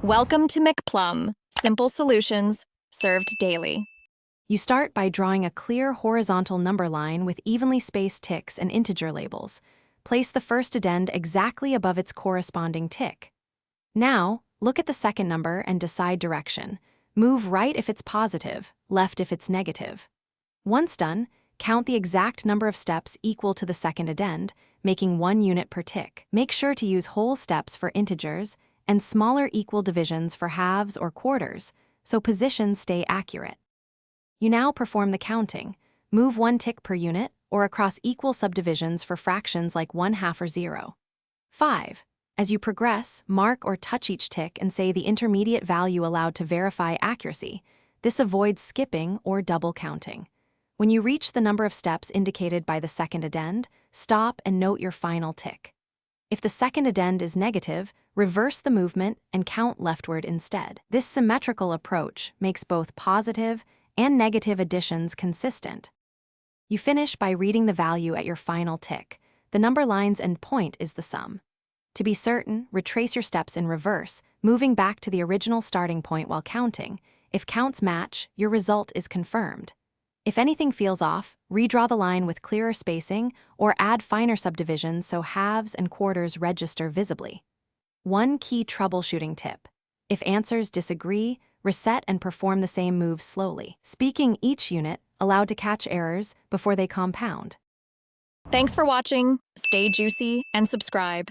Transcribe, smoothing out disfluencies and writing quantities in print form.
Welcome to McPlum, simple solutions served daily. You start by drawing a clear horizontal number line with evenly spaced ticks and integer labels. Place the first addend exactly above its corresponding tick. Now, look at the second number and decide direction. Move right if it's positive, left if it's negative. Once done, count the exact number of steps equal to the second addend, making 1 unit per tick. Make sure to use whole steps for integers and smaller equal divisions for halves or quarters, so positions stay accurate. You now perform the counting. Move 1 tick per unit or across equal subdivisions for fractions like 1/2 or 0. 5. As you progress, mark or touch each tick and say the intermediate value allowed to verify accuracy. This avoids skipping or double counting. When you reach the number of steps indicated by the second addend, stop and note your final tick. If the second addend is negative, reverse the movement and count leftward instead. This symmetrical approach makes both positive and negative additions consistent. You finish by reading the value at your final tick. The number line's end point is the sum. To be certain, retrace your steps in reverse, moving back to the original starting point while counting. If counts match, your result is confirmed. If anything feels off, redraw the line with clearer spacing or add finer subdivisions so halves and quarters register visibly. One key troubleshooting tip: if answers disagree, reset and perform the same move slowly, speaking each unit, allowed to catch errors before they compound. Thanks for watching. Stay juicy and subscribe.